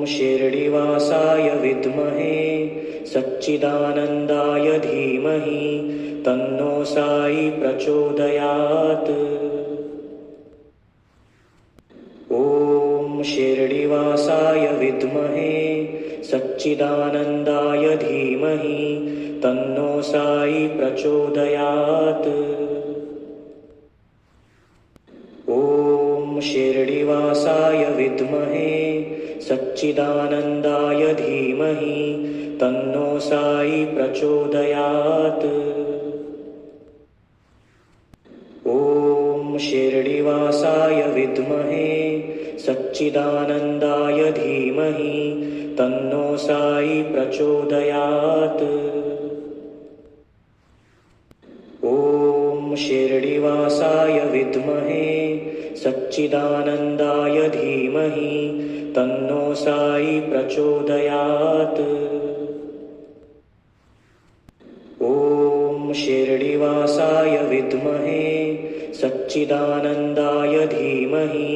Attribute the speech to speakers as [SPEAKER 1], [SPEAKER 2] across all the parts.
[SPEAKER 1] शिरडिवासाय विद्महे सच्चिदानन्दाय धीमहि तन्नो साई प्रचोदयात्। ॐ शिरडिवासाय विद्महे सच्चिदानन्दाय धीमहि तन्नो साई प्रचोदयात्। ॐ शिरडिवासाय विद्महे सच्चिदानन्दाय धीमहि तन्नो साई प्रचोदयात्। ॐ शिरडिवासाय विद्महे सच्चिदानन्दाय धीमहि तन्नो साई प्रचोदयात्। ॐ शिरडिवासाय विद्महे सच्चिदानन्दाय धीमहि तन्नो साई प्रचोदयात्। ॐ शिरडिवासाय विद्महे सच्चिदानन्दाय धीमहि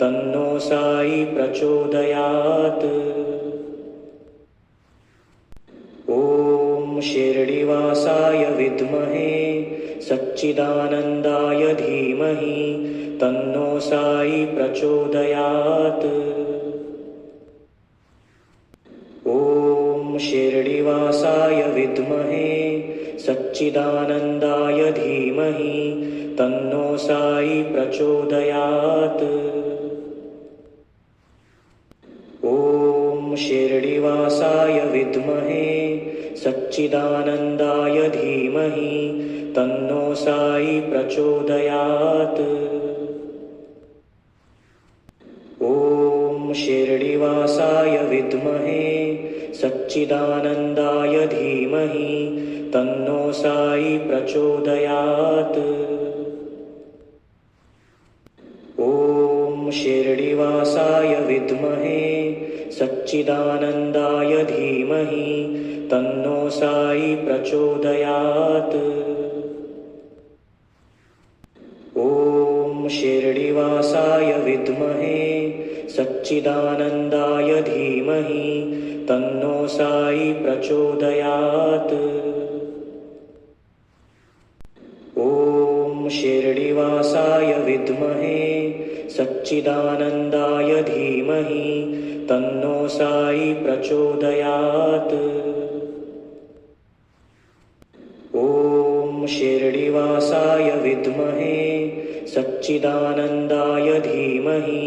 [SPEAKER 1] तन्नो साई प्रचोदयात्। ॐ शिरडिवासाय विद्महे सच्चिदानन्दाय धीमहि तन्नो साई प्रचोदयात्। ॐ शिरडिवासाय विद्महे सच्चिदानन्दाय धीमहि तन्नो साई प्रचोदयात्। ॐ शिरडिवासाय विद्महे सच्चिदानन्दाय धीमहि तन्नो साई प्रचोदयात्। ॐ शिरडिवासाय विद्महे सच्चिदानन्दाय धीमहि तन्नो साई प्रचोदयात्। ॐ शिरडिवासाय विद्महे सच्चिदानन्दाय धीमहि तन्नो साई प्रचोदयात्। ॐ शिरडिवासाय विद्महे सच्चिदानन्दाय धीमहि तन्नो साई प्रचोदयात्। ॐ शिरडिवासाय विद्महे सच्चिदानन्दाय धीमहि तन्नो साई प्रचोदयात्। ॐ शिरडिवासाय विद्महे सच्चिदानन्दाय धीमहि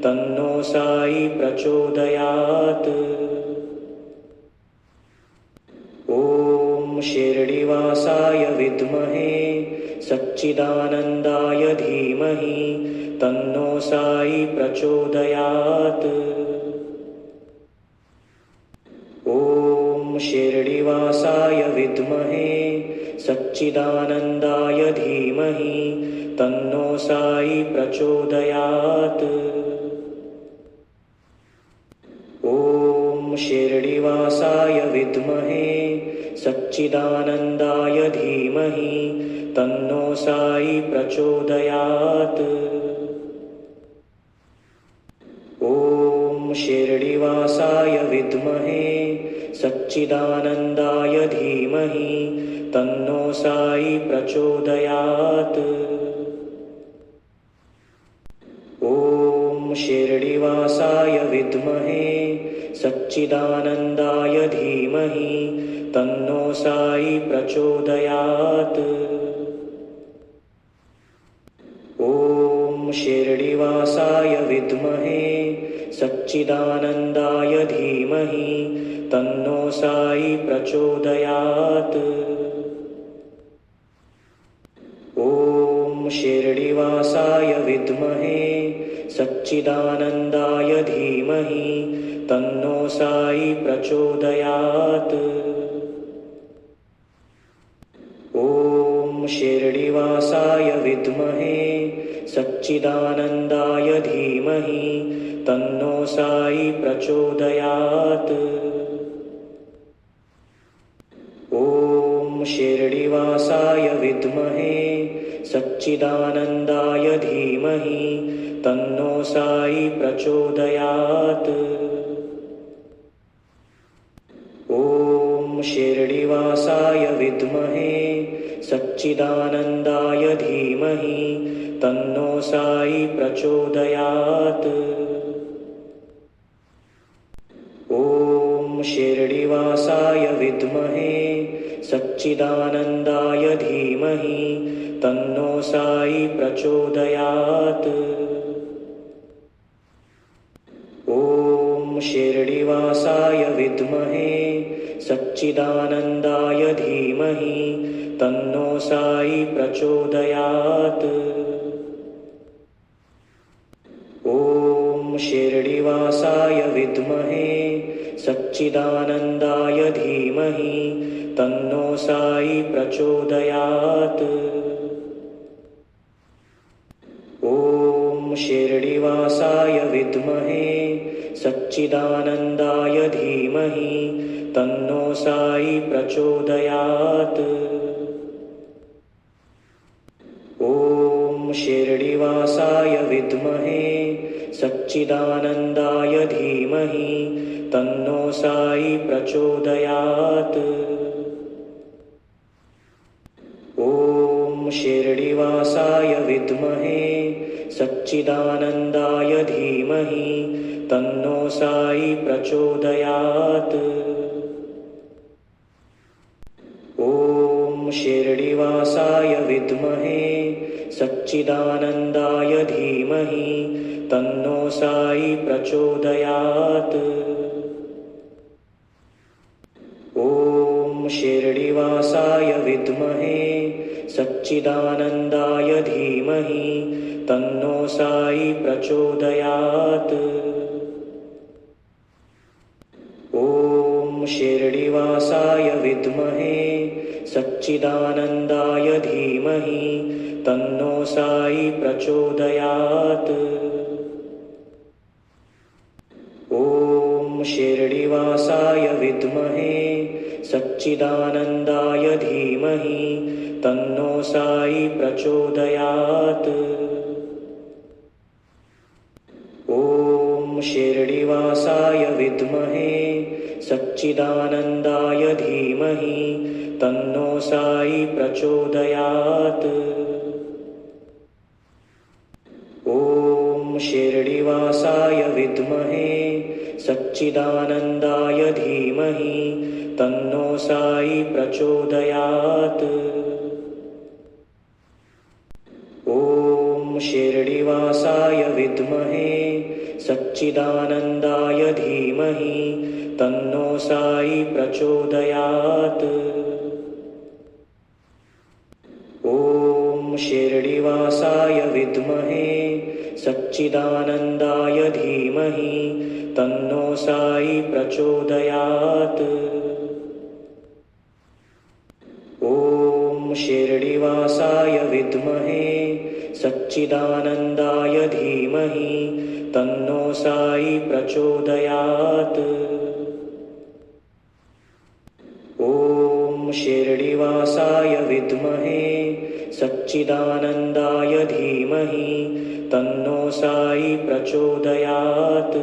[SPEAKER 1] तन्नो साई प्रचोदयात्। ॐ शिरडिवासाय विद्महे सच्चिदानन्दाय धीमहि तन्नो साई प्रचोदयात्। ॐ शिरडिवासाय विद्महे सच्चिदानन्दाय धीमहि तन्नो साई प्रचोदयात्। ॐ शिरडिवासाय विद्महे सच्चिदानन्दाय धीमहि तन्नो साई प्रचोदयात्। ॐ शिरडिवासाय विद्महे सच्चिदानन्दाय धीमहि तन्नो साई प्रचोदयात्। ॐ शिरडिवासाय विद्महे सच्चिदानन्दाय धीमहि तन्नो साई प्रचोदयात्। ॐ शिरडिवासाय विद्महे सच्चिदानन्दाय धीमहि तन्नो साई प्रचोदयात्। ॐ शिरडिवासाय विद्महे सच्चिदानन्दाय धीमहि तन्नो साई प्रचोदयात्। ॐ शिरडिवासाय विद्महे सच्चिदानन्दाय धीमहि तन्नो साई प्रचोदयात्। ॐ शिरडिवासाय विद्महे सच्चिदानन्दाय धीमहि तन्नो साई प्रचोदयात्। शिरडिवासाय विद्महे सच्चिदानन्दाय धीमहि तन्नो साई प्रचोदयात्। ॐ शिरडिवासाय विद्महे सच्चिदानन्दाय धीमहि तन्नो साई प्रचोदयात्। ॐ शिरडिवासाय विद्महे सच्चिदानन्दाय धीमहि तन्नो साई प्रचोदयात्। ॐ शिरडिवासाय विद्महे सच्चिदानन्दाय धीमहि तन्नो साई प्रचोदयात्। ॐ शिरडिवासाय विद्महे सच्चिदानन्दाय धीमहि तन्नो साई प्रचोदयात्। ॐ शिरडिवासाय विद्महे सच्चिदानन्दाय धीमहि तन्नो साई प्रचोदयात्। ॐ शिरडिवासाय विद्महे सच्चिदानन्दाय धीमहि तन्नो साई प्रचोदयात्। ॐ शिरडिवासाय विद्महे सच्चिदानन्दाय धीमहि तन्नो साई प्रचोदयात्। ॐ शिरडिवासाय विद्महे सच्चिदानन्दाय धीमहि तन्नो साई प्रचोदयात्। ॐ शिरडिवासाय विद्महे सच्चिदानन्दाय धीमहि तन्नो साई प्रचोदयात्। ॐ शिरडिवासाय विद्महे सच्चिदानन्दाय धीमहि तन्नो साई प्रचोदयात्। ॐ शिरडिवासाय विद्महे सच्चिदानन्दाय धीमहि तन्नो साई प्रचोदयात्। ॐ शिरडिवासाय विद्महे सच्चिदानन्दाय धीमहि तन्नो साई प्रचोदयात्। ॐ शिरडिवासाय विद्महे सच्चिदानन्दाय धीमहि तन्नो साई प्रचोदयात्। ॐ शिरडिवासाय विद्महे सच्चिदानन्दाय धीमहि तन्नो साई प्रचोदयात्। ॐ शिरडिवासाय विद्महे सच्चिदानन्दाय धीमहि तन्नो साई प्रचोदयात्। ॐ शिरडिवासाय विद्महे सच्चिदानन्दाय धीमहि तन्नो साई प्रचोदयात्।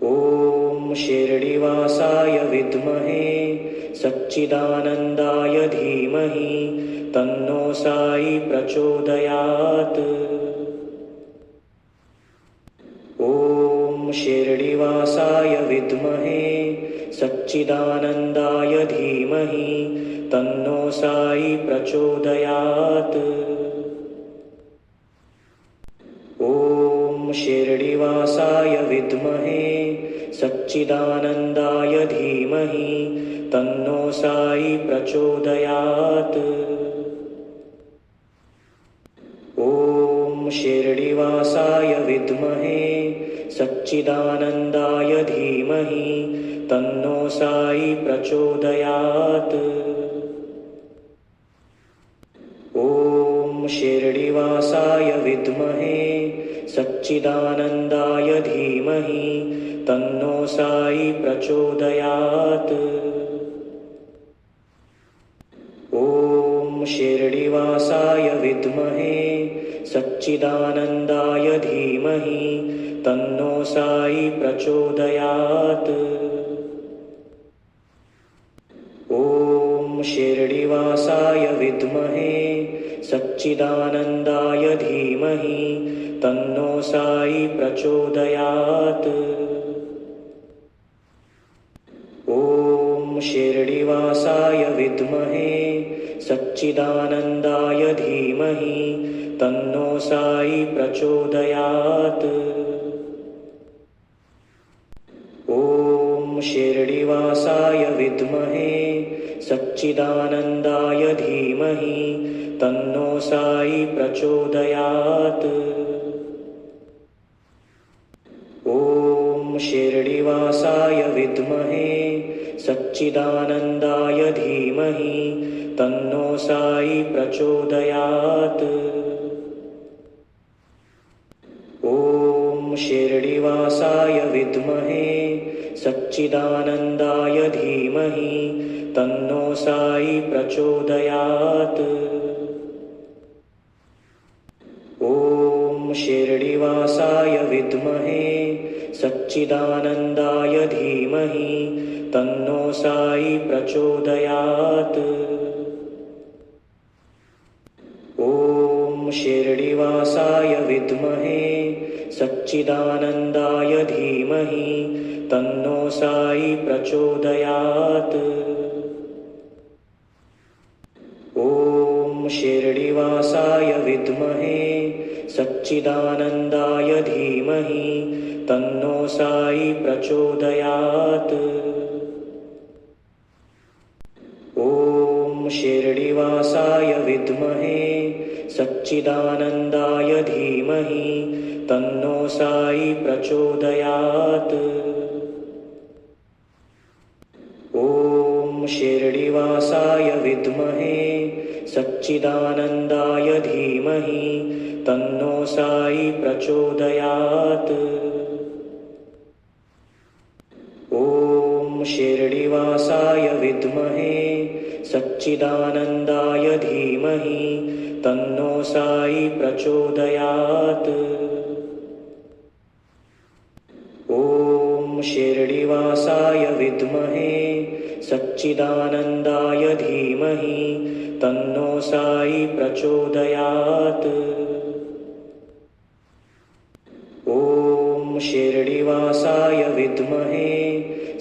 [SPEAKER 1] ॐ शिरडिवासाय विद्महे सच्चिदानन्दाय धीमहि तन्नो साई प्रचोदयात्। ॐ शिरडिवासाय विद्महे सच्चिदानन्दाय धीमहि तन्नो साई प्रचोदयात्। ॐ शिरडिवासाय विद्महे सच्चिदानन्दाय धीमहि तन्नो साई प्रचोदयात्। ॐ शिरडिवासाय विद्महे सच्चिदानन्दाय धीमहि तन्नो साई प्रचोदयात्। ॐ शिरडिवासाय विद्महे सच्चिदानन्दाय धीमहि तन्नो साई प्रचोदयात्। ॐ शिरडिवासाय विद्महे सच्चिदानन्दाय धीमहि तन्नो साई प्रचोदयात्। शिरडिवासाय विद्महे सच्चिदानन्दाय धीमहि तन्नो साई प्रचोदयात्। ॐ शिरडिवासाय विद्महे सच्चिदानन्दाय धीमहि तन्नो साई प्रचोदयात्। ॐ शिरडिवासाय विद्महे सच्चिदानन्दाय धीमहि तन्नो साई प्रचोदयात्। ॐ शिरडिवासाय विद्महे सच्चिदानन्दाय धीमहि तन्नो साई प्रचोदयात्। ॐ शिरडिवासाय विद्महे सच्चिदानन्दाय धीमहि तन्नो साई प्रचोदयात्। ॐ शिरडिवासाय विद्महे सच्चिदानन्दाय धीमहि तन्नो साई प्रचोदयात्। ॐ शिरडिवासाय विद्महे सच्चिदानन्दाय धीमहि तन्नो साई प्रचोदयात्। ॐ शिरडिवासाय विद्महे सच्चिदानन्दाय धीमहि तन्नो साई प्रचोदयात्। ॐ शिरडिवासाय विद्महे सच्चिदानन्दाय धीमहि तन्नो साई प्रचोदयात्। ॐ शिरडिवासाय विद्महे सच्चिदानन्दाय धीमहि तन्नो साई प्रचोदयात्। ॐ शिरडिवासाय विद्महे सच्चिदानन्दाय धीमहि तन्नो साई प्रचोदयात्। ॐ शिरडिवासाय विद्महे सच्चिदानन्दाय धीमहि तन्नो साई प्रचोदयात्। ॐ शिरडिवासाय विद्महे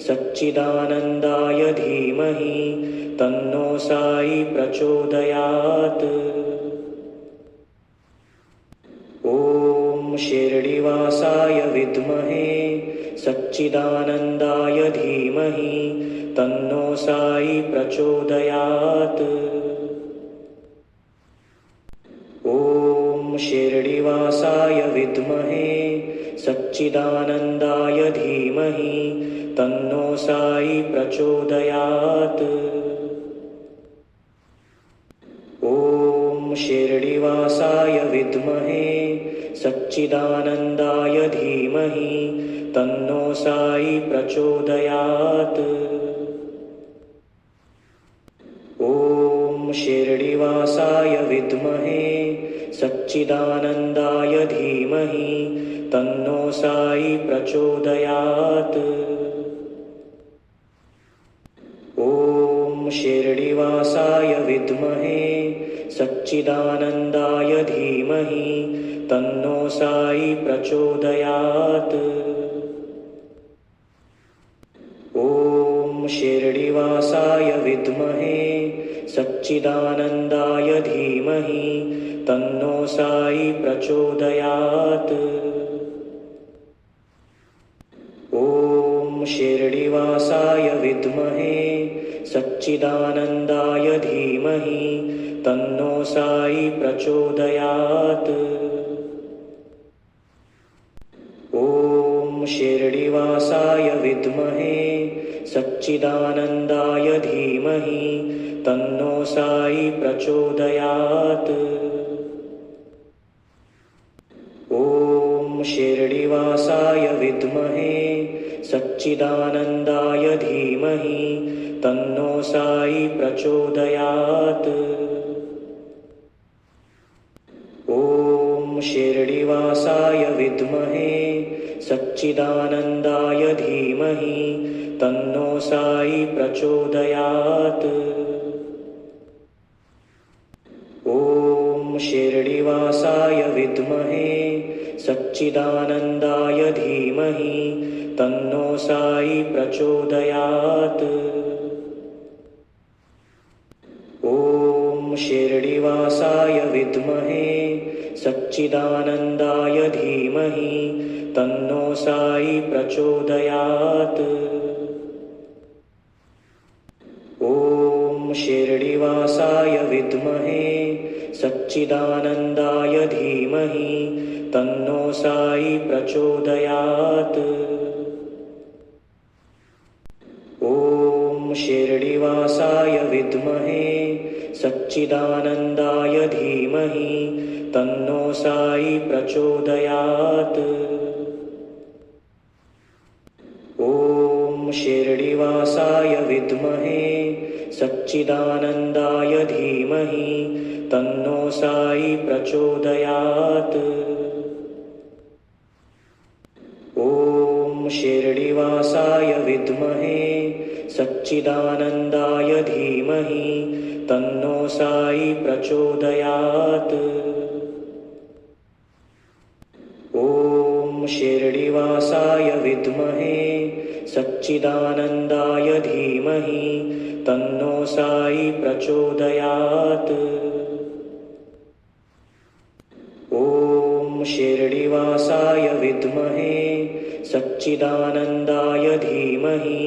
[SPEAKER 1] सच्चिदानन्दाय धीमहि तन्नो साई प्रचोदयात्। ॐ शिरडिवासाय विद्महे सच्चिदानन्दाय धीमहि तन्नो साई प्रचोदयात्। ॐ शिरडिवासाय विद्महे सच्चिदानन्दाय धीमहि तन्नो साई प्रचोदयात्। ॐ शिरडिवासाय विद्महे सच्चिदानन्दाय धीमहि तन्नो साई प्रचोदयात्। ॐ शिरडिवासाय विद्महे सच्चिदानन्दाय धीमहि तन्नो साई प्रचोदयात्। ॐ शिरडिवासाय विद्महे सच्चिदानन्दाय धीमहि तन्नो साई प्रचोदयात्। ॐ शिरडिवासाय विद्महे सच्चिदानन्दाय धीमहि तन्नो साई प्रचोदयात्। ॐ शिरडिवासाय विद्महे सच्चिदानन्दाय धीमहि तन्नो साई प्रचोदयात्। ॐ शिरडिवासाय विद्महे सच्चिदानन्दाय धीमहि तन्नो साई प्रचोदयात्। ॐ शिरडिवासाय विद्महे सच्चिदानन्दाय धीमहि तन्नो साई प्रचोदयात्। ॐ शिरडिवासाय विद्महे सच्चिदानन्दाय धीमहि तन्नो साई प्रचोदयात्। शिरडिवासाय विद्महे सच्चिदानन्दाय धीमहि तन्नो साई प्रचोदयात्। ॐ शिरडिवासाय विद्महे सच्चिदानन्दाय धीमहि तन्नो साई प्रचोदयात्। ॐ शिरडिवासाय विद्महे सच्चिदानन्दाय धीमहि तन्नो साई प्रचोदयात्। ॐ शिरडिवासाय विद्महे सच्चिदानन्दाय धीमहि तन्नो साई प्रचोदयात्। ॐ शिरडिवासाय विद्महे सच्चिदानन्दाय धीमहि तन्नो साई प्रचोदयात्। ॐ शिरडिवासाय विद्महे सच्चिदानन्दाय धीमहि तन्नो साई प्रचोदयात्। ॐ शिरडिवासाय विद्महे सच्चिदानन्दाय धीमहि तन्नो साई प्रचोदयात्। ॐ शिरडिवासाय विद्महे सच्चिदानन्दाय धीमहि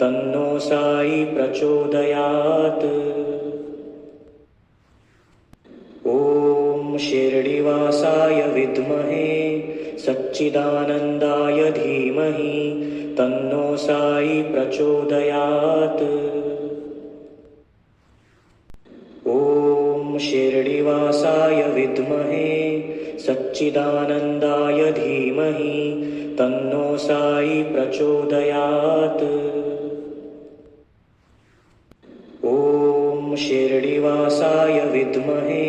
[SPEAKER 1] तन्नो साई प्रचोदयात्। ॐ शिरडिवासाय विद्महे सच्चिदानन्दाय धीमहि तन्नो साई प्रचोदयात्। ॐ शिरडिवासाय विद्महे सच्चिदानन्दाय धीमहि तन्नो साई प्रचोदयात्। ॐ शिरडिवासाय विद्महे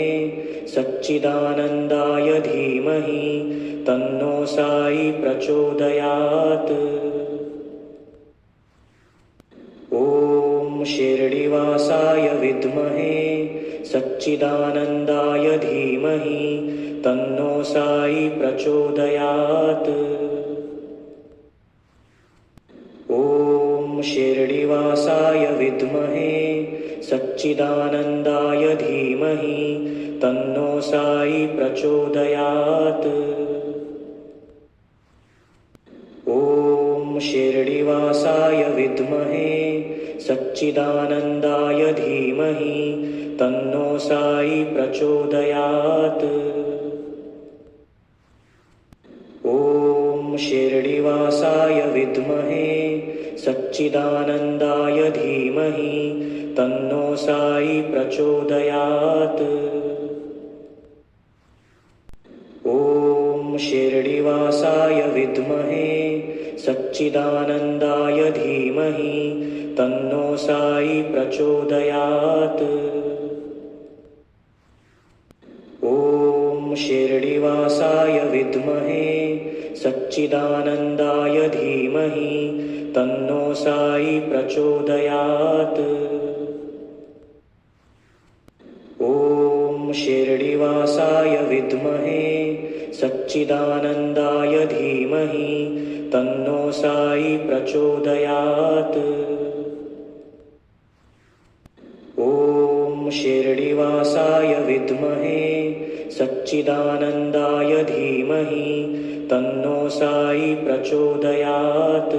[SPEAKER 1] सच्चिदानन्दाय धीमहि तन्नो साई प्रचोदयात्। ॐ शिरडिवासाय विद्महे सच्चिदानन्दाय धीमहि तन्नो साई प्रचोदयात्। ॐ शिरडिवासाय विद्महे सच्चिदानन्दाय धीमहि तन्नो साई प्रचोदयात्। ॐ शिरडिवासाय विद्महे सच्चिदानन्दाय धीमहि तन्नो साई प्रचोदयात्। ॐ शिरडिवासाय विद्महे सच्चिदानन्दाय धीमहि तन्नो साई प्रचोदयात्। ॐ शिरडिवासाय विद्महे सच्चिदानन्दाय धीमहि तन्नो साई प्रचोदयात्। ॐ शिरडिवासाय विद्महे सच्चिदानन्दाय धीमहि तन्नो साई प्रचोदयात्। ॐ शिरडिवासाय विद्महे सच्चिदानन्दाय धीमहि तन्नो साई प्रचोदयात्। ॐ शिरडिवासाय विद्महे सच्चिदानन्दाय धीमहि तन्नो साई प्रचोदयात्।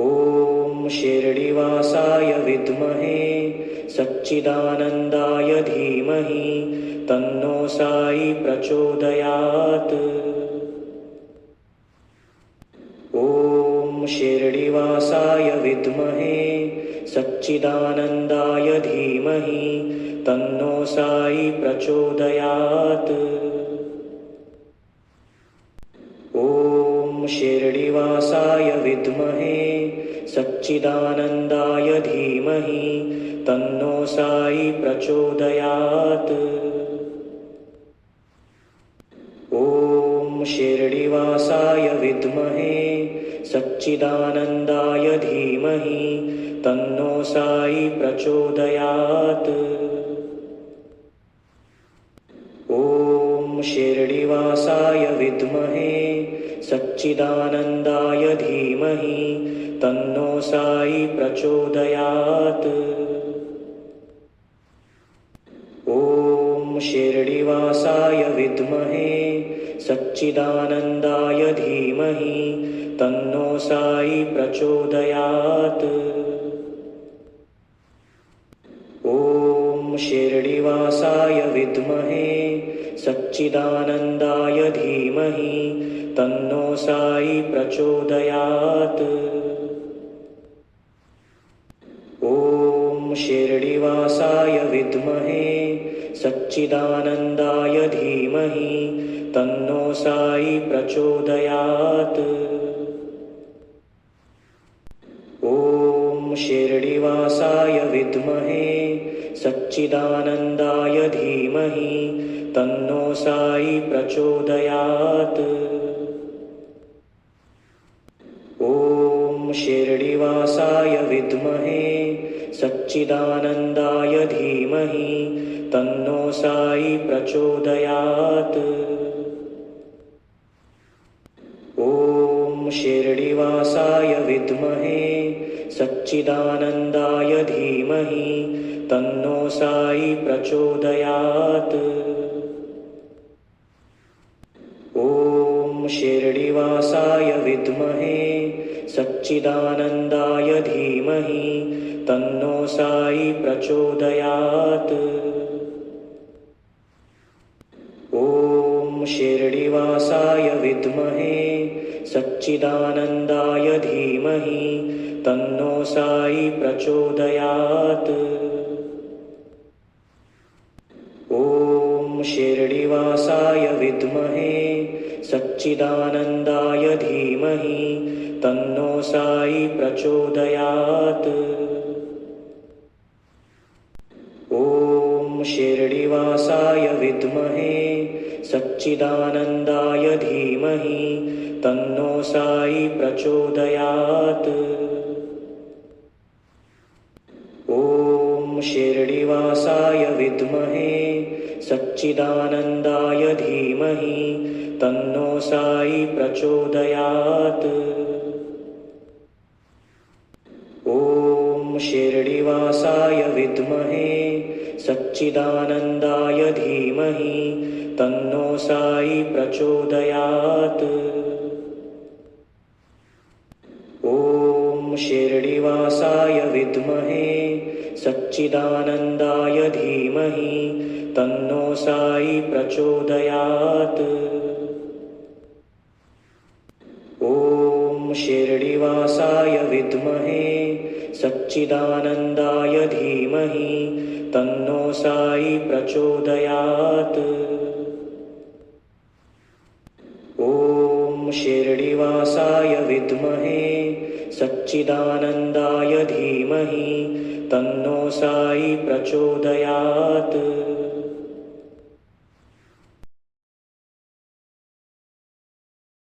[SPEAKER 1] ॐ शिरडिवासाय विद्महे सच्चिदानन्दाय धीमहि तन्नो साई प्रचोदयात्। ॐ शिरडिवासाय विद्महे सच्चिदानन्दाय धीमहि तन्नो साई प्रचोदयात्। ॐ शिरडिवासाय विद्महे सच्चिदानन्दाय धीमहि तन्नो साई प्रचोदयात्। ॐ शिरडिवासाय विद्महे सच्चिदानन्दाय धीमहि तन्नो साई प्रचोदयात्। शिरडिवासाय विद्महे सच्चिदानन्दाय धीमहि तन्नो साई प्रचोदयात्। ॐ शिरडिवासाय विद्महे सच्चिदानन्दाय धीमहि तन्नो साई प्रचोदयात्। ॐ शिरडिवासाय विद्महे सच्चिदानन्दाय धीमहि तन्नो साई प्रचोदयात्। ॐ शिरडिवासाय विद्महे सच्चिदानन्दाय धीमहि तन्नो साई प्रचोदयात्। ॐ शिरडिवासाय विद्महे सच्चिदानन्दाय धीमहि तन्नो साई प्रचोदयात्। ॐ शिरडिवासाय विद्महे सच्चिदानन्दाय धीमहि तन्नो साई प्रचोदयात्। ॐ शिरडिवासाय विद्महे सच्चिदानन्दाय धीमहि तन्नो साई प्रचोदयात्। ॐ शिरडिवासाय विद्महे सच्चिदानन्दाय धीमहि तन्नो साई प्रचोदयात्। ॐ शिरडिवासाय विद्महे सच्चिदानन्दाय धीमहि तन्नो साई प्रचोदयात्। ॐ शिरडिवासाय विद्महे सच्चिदानन्दाय धीमहि तन्नो साई प्रचोदयात्। ॐ शिरडिवासाय विद्महे सच्चिदानन्दाय धीमहि तन्नो साई प्रचोदयात्। ॐ शिरडिवासाय विद्महे सच्चिदानन्दाय धीमहि तन्नो साई प्रचोदयात्। ॐ शिरडिवासाय विद्महे सच्चिदानन्दाय धीमहि तन्नो साई प्रचोदयात्। ॐ शिरडिवासाय विद्महे सच्चिदानन्दाय धीमहि तन्नो साई प्रचोदयात्। ॐ शिरडिवासाय विद्महे सच्चिदानन्दाय धीमहि तन्नो साई प्रचोदयात्। ॐ शिरडिवासाय विद्महे सच्चिदानन्दाय धीमहि तन्नो साई प्रचोदयात्।